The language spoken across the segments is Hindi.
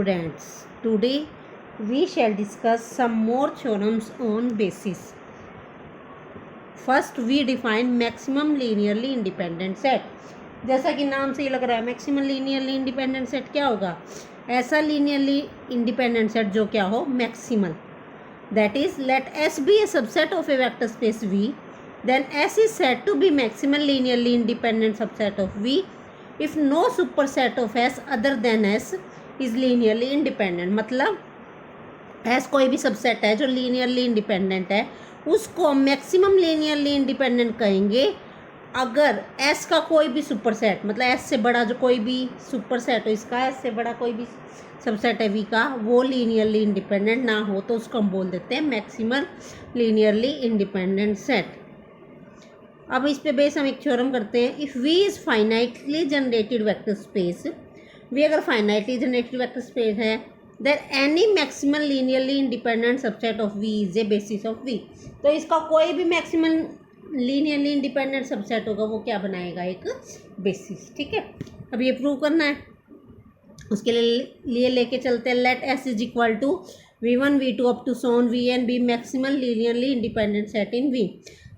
students, today we shall discuss some more theorems on basis. First we define maximum linearly independent set. जैसा कि नाम से ही लग रहा है मैक्सिमम लीनियरली इंडिपेंडेंट सेट क्या होगा, ऐसा लीनियरली इंडिपेंडेंट सेट जो क्या हो maximal. That is let S be a subset of a vector space V, then S is said to be maximal linearly independent subset of V if no superset of S other than S is linearly independent. मतलब S कोई भी सबसेट है जो लीनियरली इंडिपेंडेंट है उसको हम मैक्सिमम लीनियरली इंडिपेंडेंट कहेंगे अगर S का कोई भी सुपरसेट, मतलब S से बड़ा जो कोई भी सुपरसेट हो इसका, S से बड़ा कोई भी सबसेट है V का, वो लीनियरली इंडिपेंडेंट ना हो तो उसको हम बोल देते हैं मैक्सिमल लीनियरली इंडिपेंडेंट सेट. अब इस पे बेस हम एक थ्योरम करते हैं. If V is finitely generated vector space, V अगर फाइनाइटली जनरेटेड वेक्टर स्पेस है, then any maximal linearly independent subset of V is a basis of V. तो इसका कोई भी मैक्सिमल लीनियरली इंडिपेंडेंट सबसेट होगा वो क्या बनाएगा, एक बेसिस. ठीक है, अब ये प्रूव करना है. उसके लिए लेके चलते हैं. Let S is equal to V1 V2 up to so on Vn be maximal linearly independent set in V.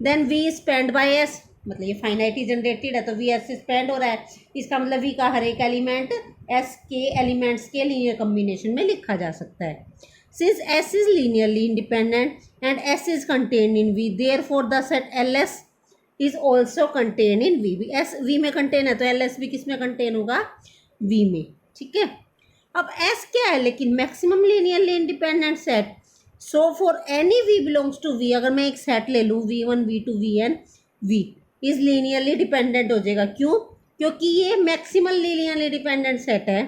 Then V spanned by S, मतलब ये फाइनाइटली जनरेटेड है तो V S से स्पेंड हो रहा है. इसका मतलब V का हर एक एलिमेंट S के एलिमेंट्स के लीनियर कम्बिनेशन में लिखा जा सकता है. Since S is linearly independent and S is contained in V, therefore the set LS is also contained in V. S V में contain है तो LS भी किस में contain होगा, V में. ठीक है, अब S क्या है लेकिन maximum linearly independent set. So for any V belongs to V, अगर मैं एक सेट ले लूँ V1 V2 Vn, V is linearly dependent हो जाएगा. क्यों? क्योंकि ये मैक्सिमल linearly dependent सेट है,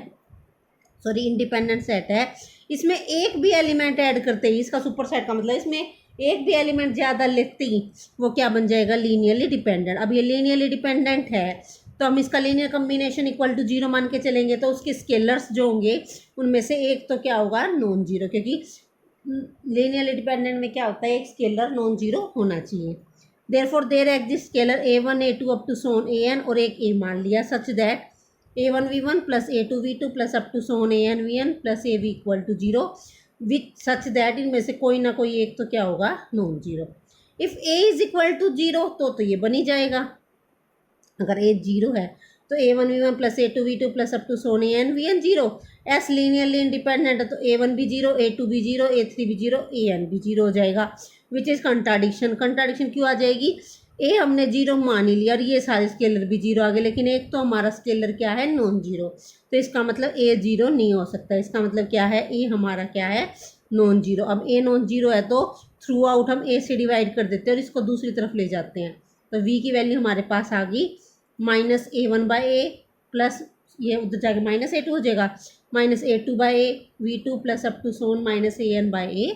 सॉरी इंडिपेंडेंट सेट है. इसमें एक भी एलिमेंट ऐड करते ही, इसका सुपर सेट का मतलब इसमें एक भी एलिमेंट ज़्यादा लेते ही वो क्या बन जाएगा, लीनियरली डिपेंडेंट. अब ये लीनियरली डिपेंडेंट है तो हम इसका लीनियर कम्बिनेशन इक्वल टू 0 मान के चलेंगे तो उसके स्केलर्स जो होंगे उनमें से एक तो क्या होगा, नॉन जीरो. क्योंकि लीनियरली डिपेंडेंट में क्या होता है, एक स्केलर नॉन जीरो होना चाहिए. Therefore there exist scalar A1 A2 up to so on An और एक A मान लिया such that A1 V1 plus A2 V2 plus up to so on An Vn plus A V equal to 0 which such that इनमें से कोई ना कोई एक तो क्या होगा, non zero. If A is equal to 0 तो ये बन ही जाएगा. अगर A 0 है तो A1 V1 plus A2 V2 plus up to so on An Vn 0. S linearly independent है तो A1 भी 0, A2 भी 0, A3 भी 0, An भी 0 हो जाएगा. Which is contradiction. कंट्राडिक्शन क्यों आ जाएगी, ए हमने 0 मान ही लिया और ये सारे स्केलर भी 0 आ गए, लेकिन एक तो हमारा स्केलर क्या है, नॉन जीरो. तो इसका मतलब ए 0 नहीं हो सकता. इसका मतलब क्या है, ए हमारा क्या है, नॉन जीरो. अब ए नॉन जीरो है तो थ्रू आउट हम ए से डिवाइड कर देते हैं और इसको दूसरी तरफ ले जाते हैं. तो वी की वैल्यू हमारे पास आ गई minus A1 by A plus ये उधर जाके माइनस A2 हो जाएगा, minus A2 by a V2 plus up to so on minus An by a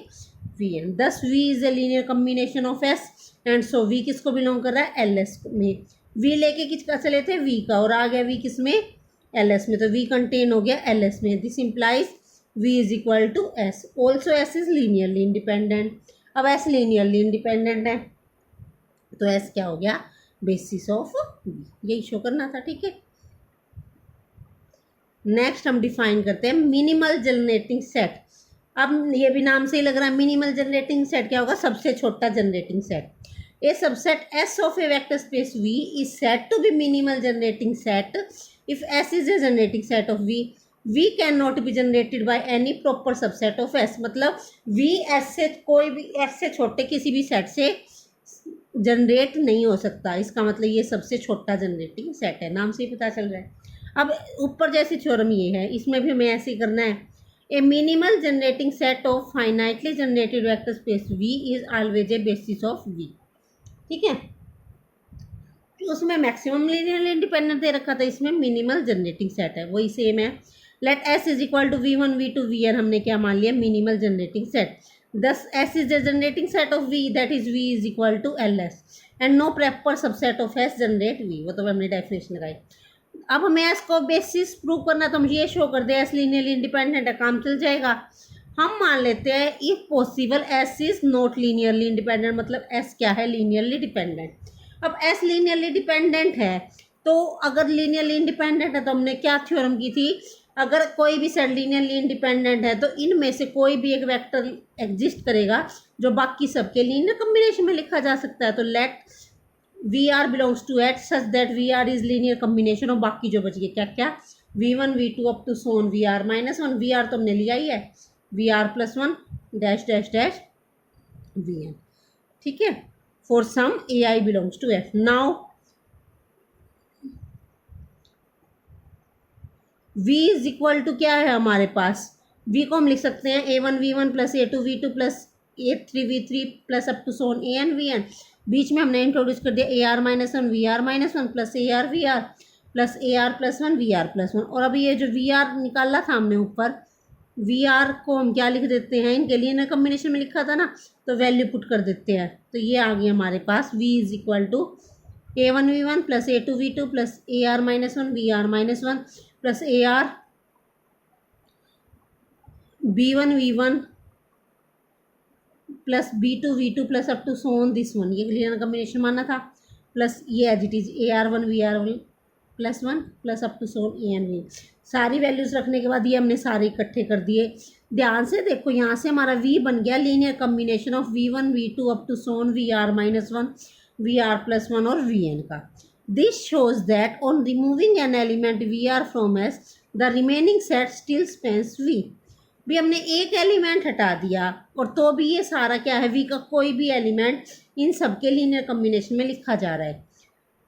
Vn. Thus V is a linear combination of S and so V किसको बिलोंग कर रहा है, LS में. V लेके किसका चले थे, V का, और आ गया V किस में, LS में. तो V कंटेन हो गया LS में. This implies V is equal to S. Also S is linearly independent. अब S लीनियरली इंडिपेंडेंट है तो S क्या हो गया, बेसिस ऑफ V. यही शो करना था. ठीक है, नेक्स्ट हम डिफाइन करते हैं मिनिमल जनरेटिंग सेट. अब ये भी नाम से ही लग रहा है मिनिमल जनरेटिंग सेट क्या होगा, सबसे छोटा generating set. A subset S of a vector space V is set to be minimal generating set if S is a generating set of V. V can not be generated by any proper subset of S. मतलब V S से कोई भी S से छोटे किसी भी सेट से जनरेट नहीं हो सकता. इसका मतलब ये सबसे छोटा जनरेटिंग सेट है, नाम से ही पता चल रहा है. अब ऊपर जैसी थ्योरम ये है, इसमें भी हमें ऐसे ही करना है. A minimal generating set of finitely generated vector space V is always a basis of V. ठीक है, तो उसमें मैक्सिमम लीनियरली इंडिपेंडेंट दे रखा था, इसमें मिनिमल जनरेटिंग सेट है, वही सेम है. Let S is equal to V1 V2 Vn हमने क्या मान लिया, minimal generating set. Thus S is the generating set of V, that is V is equal to LS and no proper subset of S generate V. वो तो हमने डेफिनेशन लगाई. अब हमें S को बेसिस प्रूव करना तो हम ये शो कर दे S लीनियरली इंडिपेंडेंट है, काम चल जाएगा. हम मान लेते हैं if possible S is not linearly independent, मतलब S क्या है, लीनियरली डिपेंडेंट. अब S लीनियरली डिपेंडेंट है तो अगर लीनियरली इंडिपेंडेंट है तो हमने क्या थ्योरम की थी, अगर कोई भी सेट लीनियरली इंडिपेंडेंट है तो इनमें से कोई भी एक वेक्टर एग्जिस्ट करेगा जो बाकी सबके लीनियर कॉम्बिनेशन में लिखा जा सकता है। तो let v r belongs to at such that v r is linear combination, और बाकी जो बच गए क्या क्या, V1 V2 up to so on v r minus one, v r तो हमने लिया ही है, v r plus one dash dash dash v n. ठीक है, for some a i belongs to F. Now v is equal to क्या है हमारे पास, v को हम लिख सकते हैं A1 V1 plus A2 V2 plus A3 V3 plus up to so on AN VN। बीच में हमने इंट्रोड्यूस कर दिया AR-1 VR-1 plus AR-VR plus AR plus one VR plus one. और अभी ये जो VR निकाला था हमने ऊपर, VR को हम क्या लिख देते हैं, इनके लिए ना कम्बिनेशन में लिखा था ना, तो वैल्यू पुट कर देते हैं। तो ये आ गई हमारे पास v is equal to A1 V1 plus A2 V2 plus AR-1 VR-1 plus AR B1 V1 plus B2 V2 plus up to so on this one, ये लीनियर कॉम्बिनेशन माना था, प्लस ये as it is AR1 VR1 plus one plus up to so on AN-V। सारी वैल्यूज रखने के बाद ये हमने सारे इकट्ठे कर दिए। ध्यान से देखो, यहाँ से हमारा V बन गया linear combination of V1 V2 up to so on VR-1 VR plus one और Vn का। This shows that on removing an element VR from S, the remaining set still spans V। भी हमने एक एलिमेंट हटा दिया और तो भी ये सारा क्या है, V का कोई भी एलिमेंट इन सबके लीनियर कॉम्बिनेशन में लिखा जा रहा है।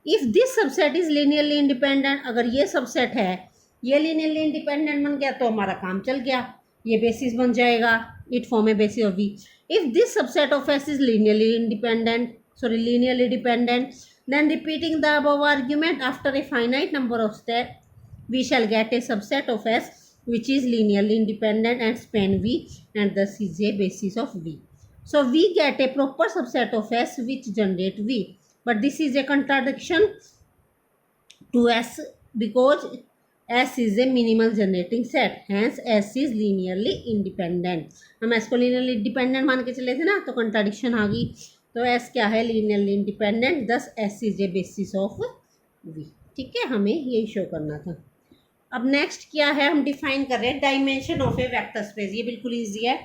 If this subset is linearly independent, अगर ये सबसेट है, ये लीनियरली इंडिपेंडेंट बन गया तो हमारा काम चल गया, ये बेसिस बन जाएगा, it form a basis of V। If this subset of S is linearly dependent, then repeating the above argument after a finite number of steps, we shall get a subset of S which is linearly independent and span V, and thus is a basis of V. So we get a proper subset of S which generate V, but this is a contradiction to S because S is a minimal generating set, hence S is linearly independent। हम S को linearly independent मान के चले थे ना, तो contradiction आ गई। तो S क्या है, लीनियरली इंडिपेंडेंट, दस S is a basis of V। ठीक है, हमें यही शो करना था। अब नेक्स्ट क्या है, हम डिफाइन कर रहे हैं dimension of a vector space. ये बिल्कुल ईजी है।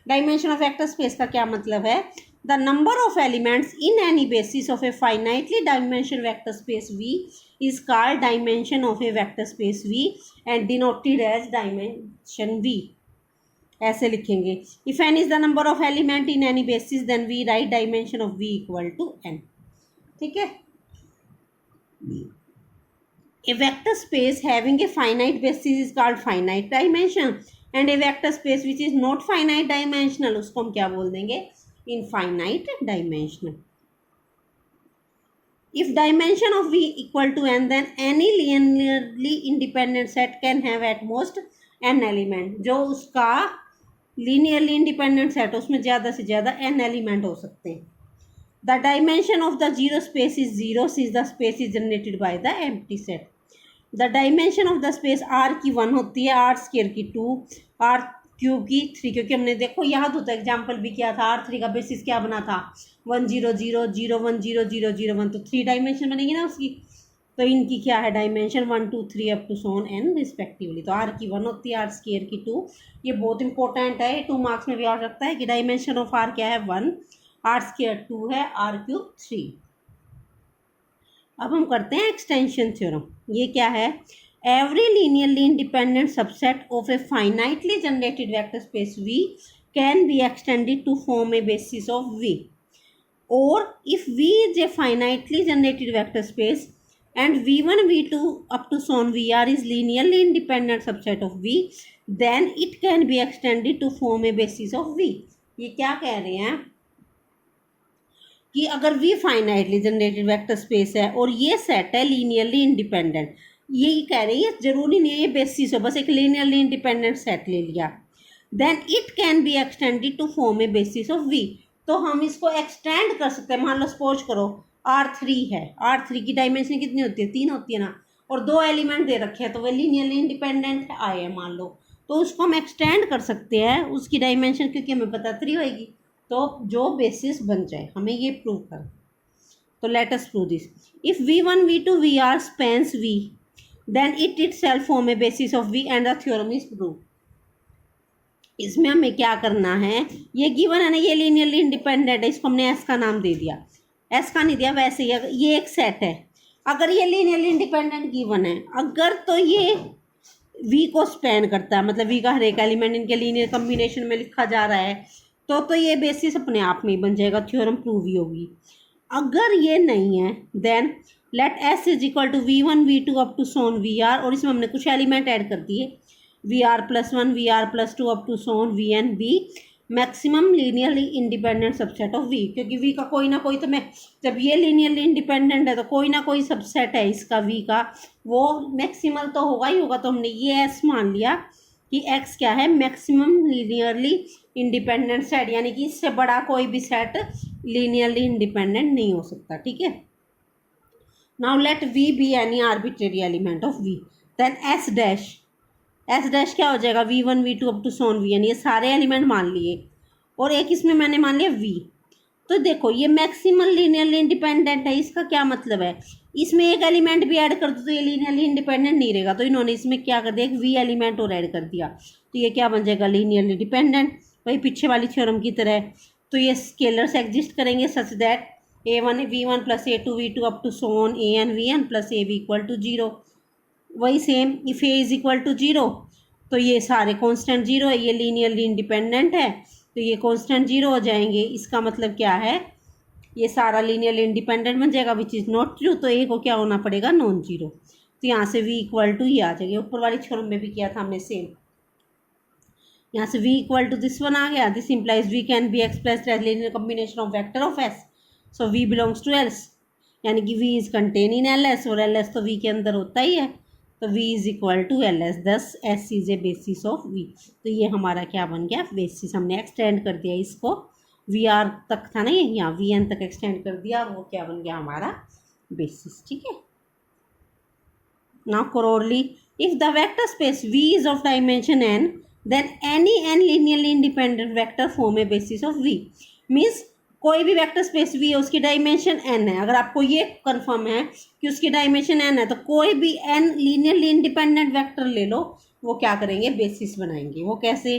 डायमेंशन ऑफ वेक्टर स्पेस का क्या मतलब है, the number of elements in any basis of a finitely dimension vector space V is called dimension of a vector space V and denoted as dimension V। ऐसे लिखेंगे, if n is the number of element in any basis then we write dimension of V equal to n। ठीक है, a vector space having a finite basis is called finite dimension and a vector space which is not finite dimensional, उसको हम क्या बोल देंगे, infinite dimensional. If dimension of V equal to n then any linearly independent set can have at most n element. जो उसका लीनियरली इंडिपेंडेंट सेट, उसमें ज़्यादा से ज़्यादा n एलिमेंट हो सकते हैं। The dimension of the zero space is zero since the space is generated by the empty set. The dimension of the space R की 1 होती है, R स्क्वायर की 2, R क्यूब की 3, क्योंकि हमने देखो याद होता है एग्जाम्पल भी किया था, R3 का बेसिस क्या बना था, 1 0 0 0 1 0 0 0 1, तो 3 डायमेंशन बनेगी ना उसकी। तो इनकी क्या है dimension 1 2 3 up to so on n respectively. तो R की 1 होती है, R स्क्वायर की 2, ये बहुत इंपॉर्टेंट है, 2 मार्क्स में भी आ सकता है कि डायमेंशन ऑफ R क्या है 1, R स्क्वायर 2 है, R क्यूब 3। अब हम करते हैं एक्सटेंशन थ्योरम। ये क्या है, every linearly independent subset of a finitely generated vector space V can be extended to form a basis of V, और if V is a finitely generated vector space and V1 V2 up to so on VR is linearly independent subset of V, then it can be extended to form a basis of V। ये क्या कह रहे हैं कि अगर V finitely generated vector space है और ये सेट है लीनियरली इंडिपेंडेंट, यही कह रहे हैं, जरूरी नहीं है ये बेसिस हो, बस एक लीनियरली इंडिपेंडेंट सेट ले लिया, then it can be extended to form a basis of V। तो हम इसको एक्सटेंड कर सकते हैं। मान लो सपोज करो R3 है, R3 की डायमेंशन कितनी होती है, 3 होती है ना, और 2 एलिमेंट दे रखे हैं, तो वह लीनियरली इंडिपेंडेंट आए हैं मान लो, तो उसको हम एक्सटेंड कर सकते हैं उसकी डायमेंशन, क्योंकि हमें पता 3 होएगी, तो जो बेसिस बन जाए, हमें ये प्रूव कर। तो let us prove this. If V1 V2 VR spans V, then itself form a basis of V and the theorem is prove. इसमें हमें क्या करना है, ये गिवन है ना, ये लीनियरली इंडिपेंडेंट है, इसको हमने एस का नाम दे दिया, एस का नहीं दिया वैसे ही, ये एक सेट है, अगर ये लीनियरली इंडिपेंडेंट गिवन है, अगर तो ये वी को स्पैन करता है, मतलब वी का हर एक एलिमेंट इनके लीनियर कम्बिनेशन में लिखा जा रहा है, तो ये बेसिस अपने आप में ही बन जाएगा, थ्योरम प्रूव ही होगी। अगर ये नहीं है then let S is equal to V1 V2 up to so on VR, और इसमें हमने कुछ एलिमेंट ऐड कर दिए, VR+1 VR+2 up to so on VN V maximum linearly independent subset of V, क्योंकि V का कोई ना कोई, तो मैं जब ये लीनियरली इंडिपेंडेंट है तो कोई ना कोई सबसेट है इसका V का, वो मैक्सिमल तो होगा ही होगा, तो हमने ये S मान लिया कि X क्या है, मैक्सिमम लीनियरली इंडिपेंडेंट सेट, यानी कि इससे बड़ा कोई भी सेट लीनियरली इंडिपेंडेंट नहीं हो सकता, ठीक है। Now let V be any arbitrary element of V, then S dash क्या हो जाएगा, V1 V2 up to so on VN, ये सारे एलिमेंट मान लिए, और एक इसमें मैंने मान लिया V। तो देखो ये मैक्सिमल लीनियरली इंडिपेंडेंट है, इसका क्या मतलब है, इसमें एक एलिमेंट भी ऐड कर दो तो ये लीनियरली इंडिपेंडेंट नहीं रहेगा, तो इन्होंने इसमें क्या कर दिया, एक V एलिमेंट और ऐड कर दिया, तो ये क्या बन जाएगा, लीनियरली डिपेंडेंट, वही पीछे वाली थ्योरम की तरह। तो ये स्केलर्स एग्जिस्ट करेंगे such that A1 V1 plus A2 V2 up to so on AN VN plus AB equal to 0, वही same if A is equal to 0, तो ये सारे कांस्टेंट 0 है, ये लीनियरली इंडिपेंडेंट है, तो ये कांस्टेंट 0 हो जाएंगे, इसका मतलब क्या है, ये सारा लीनियरली इंडिपेंडेंट बन जाएगा विच इज़ नॉट ट्रू, तो ए को क्या होना पड़ेगा, नॉन जीरो। तो यहाँ से V इक्वल टू ये आ जाएगा, ऊपर वाली थ्योरम में भी किया था हमने सेम, यहाँ से V equal to this one आ गया, this implies V can be expressed as linear combination of vector of S, so V belongs to LS, यानी कि V is contain in LS, और LS तो V के अंदर होता ही है, तो V is equal to LS, thus S is a basis of V। तो ये हमारा क्या बन गया, बेसिस, हमने एक्सटेंड कर दिया इसको, VR तक था ना ये, यहाँ VN तक एक्सटेंड कर दिया, और वो क्या बन गया हमारा बेसिस, ठीक है। Now corollary, if the vector space V is of dimension n, then any n linearly independent vector form a basis of V, means कोई भी वेक्टर स्पेस V है उसकी डायमेंशन n है, अगर आपको ये कंफर्म है कि उसकी डायमेंशन n है, तो कोई भी n लीनियरली इंडिपेंडेंट वेक्टर ले लो, वो क्या करेंगे, बेसिस बनाएंगे। वो कैसे,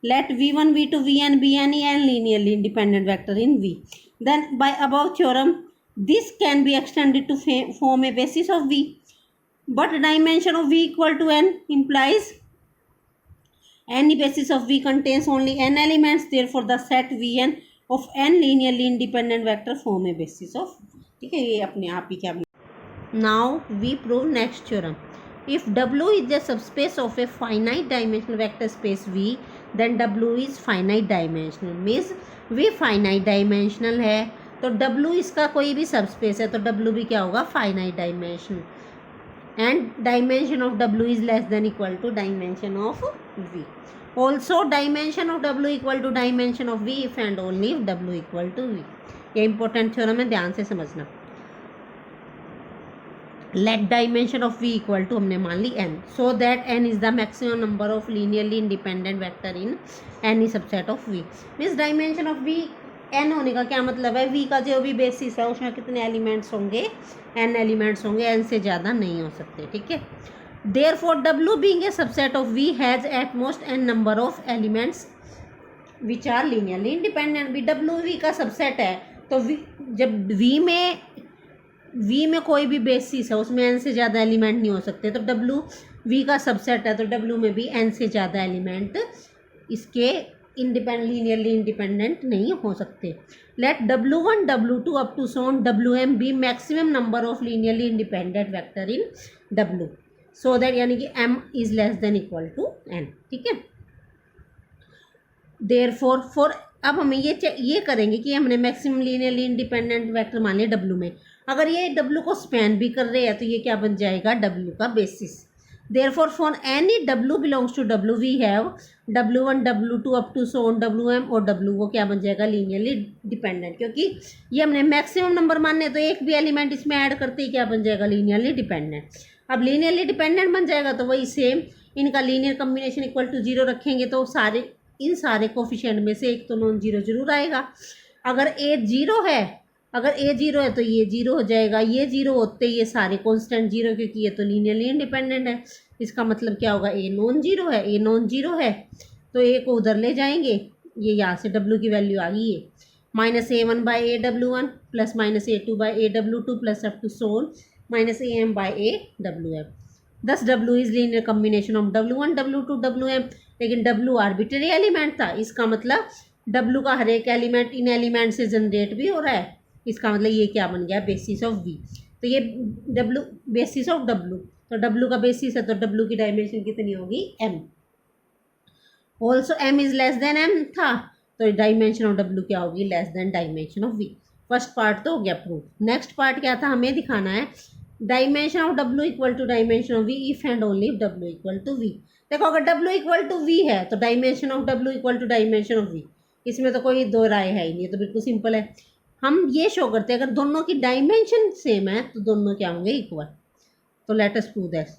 late V1 V2 VN be any n linearly independent vector in V, then by above theorem this can be extended to form a basis of V, but dimension of V equal to n implies any basis of V contains only n elements, therefore the set Vn of n linearly independent vector form a basis of, ठीक है, ये अपने आप ही क्या। Now we prove next theorem. If W is the subspace of a finite dimensional vector space V, then W is finite dimensional, means V finite dimensional है, तो W इसका कोई भी सबस्पेस है, तो W भी क्या होगा, finite dimensional, and dimension of W is less than equal to dimension of V. Also dimension of W equal to dimension of V if and only if W equal to V. ये इंपॉर्टेंट थ्योरम है, ध्यान से समझना। Let dimension of V equal to हमने मान ली n, so that n is the maximum number of linearly independent vector in any subset of V। Means dimension of V n होने का क्या मतलब है, V का जो भी बेसिस है उसमें कितने एलिमेंट्स होंगे, n एलिमेंट्स होंगे, n से ज़्यादा नहीं हो सकते, ठीक है। Therefore W being a subset of V has at most n number of elements which are linearly independent। भी W V का सबसेट है, तो जब V में कोई भी बेसिस है उसमें n से ज़्यादा एलिमेंट नहीं हो सकते, तो W V का सबसेट है, तो W में भी n से ज़्यादा एलिमेंट इसके लीनियरली इंडिपेंडेंट नहीं हो सकते। Let W1 W2 up to so on WM be maximum number of linearly independent vector in W, so that यानी कि m is less than equal to n, ठीक है। देयरफॉर फॉर, अब हमें ये करेंगे कि हमने मैक्सिमम लीनियरली इंडिपेंडेंट वेक्टर मान लिया W में, अगर ये W को स्पैन भी कर रहे हैं तो ये क्या बन जाएगा, W का basis. Therefore for any W belongs to W we have W1 W2 up to so on WM और W, वो क्या बन जाएगा, लीनियरली डिपेंडेंट, क्योंकि ये हमने मैक्सिमम नंबर मानने, तो एक भी एलिमेंट इसमें ऐड करते ही क्या बन जाएगा, लीनियरली डिपेंडेंट। अब लीनियरली डिपेंडेंट बन जाएगा तो वही सेम, इनका लीनियर कम्बिनेशन इक्वल टू 0 रखेंगे, तो इन सारे कोफिशिएंट में से एक तो नॉन जीरो जरूर आएगा। अगर A 0 है, अगर ए जीरो है तो ये जीरो हो जाएगा, ये जीरो होते ये सारे कॉन्स्टेंट जीरो, क्योंकि ये तो लीनियरली इंडिपेंडेंट है। इसका मतलब क्या होगा, ए नॉन जीरो है, ए नॉन जीरो है तो ए को उधर ले जाएंगे, ये यहाँ से डब्ल्यू की वैल्यू आ गई है minus A one by A W one plus minus A two by A W two plus up to so on minus A M by A W M. Thus W is linear combination of W one W two W M, लेकिन डब्ल्यू आर्बिट्ररी एलिमेंट था, इसका मतलब डब्ल्यू का हर एक एलिमेंट इन एलिमेंट से जनरेट भी हो रहा है, इसका मतलब ये क्या बन गया, बेसिस ऑफ वी। तो ये डब्ल्यू बेसिस ऑफ डब्ल्यू, तो डब्ल्यू का बेसिस है तो डब्ल्यू की डायमेंशन कितनी होगी, M. Also M is less than M था, तो डायमेंशन ऑफ डब्ल्यू क्या होगी, less than dimension of V. First part तो हो गया प्रूफ। नेक्स्ट पार्ट क्या था, हमें दिखाना है dimension of W equal to dimension of V if and only if W equal to V. देखो अगर डब्ल्यू इक्वल टू वी है तो dimension of W equal to dimension of V, इसमें तो कोई दो राय है ही नहीं, तो बिल्कुल सिंपल है। हम ये शो करते हैं अगर दोनों की डायमेंशन सेम है तो दोनों क्या होंगे, इक्वल। तो let us prove this.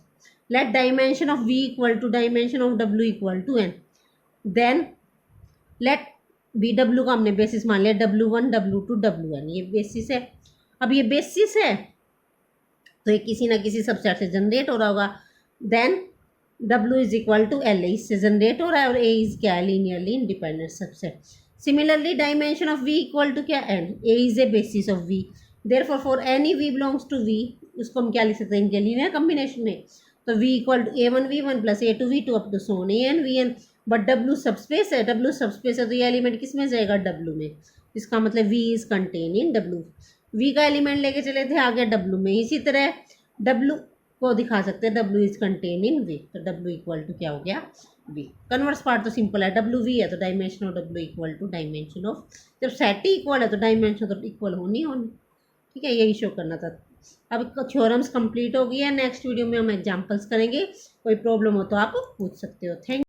Let dimension of V equal to dimension of W equal to N, then let B W का हमने बेसिस मान लिया, W one W two W N ये बेसिस है। अब ये बेसिस है तो ये किसी ना किसी सबसेट से जनरेट हो रहा होगा, देन डब्ल्यू इज इक्वल टू एल, इससे जनरेट हो रहा है, और ए इज क्या है, linearly independent subset. Similarly dimension of V equal to क्या, n, A is a basis of V, therefore for any v belongs to V, उसको हम क्या लिख सकते हैं, इनके लीनियर कम्बिनेशन में, तो V equal to A one V one plus A two V two up to so on A N V N. But W subspace है, डब्ल्यू सबस्पेस है तो ये एलिमेंट किस में जाएगा, डब्ल्यू में, इसका मतलब V is contain in W. V का एलिमेंट लेके चले थे, आ गया डब्ल्यू में। इसी तरह डब्ल्यू को दिखा सकते हैं, W is contain in V, तो डब्ल्यू इक्वल टू क्या हो गया, वी। कन्वर्स पार्ट तो सिंपल है, डब्ल्यू वी है तो dimension of W equal to dimension of, जब सेट ही इक्वल है तो डायमेंशन तो इक्वल होनी होनी, ठीक है, यही शो करना था। अब थ्योरम्स कंप्लीट हो गई है, नेक्स्ट वीडियो में हम एग्जांपल्स करेंगे, कोई प्रॉब्लम हो तो आप पूछ सकते हो। थैंक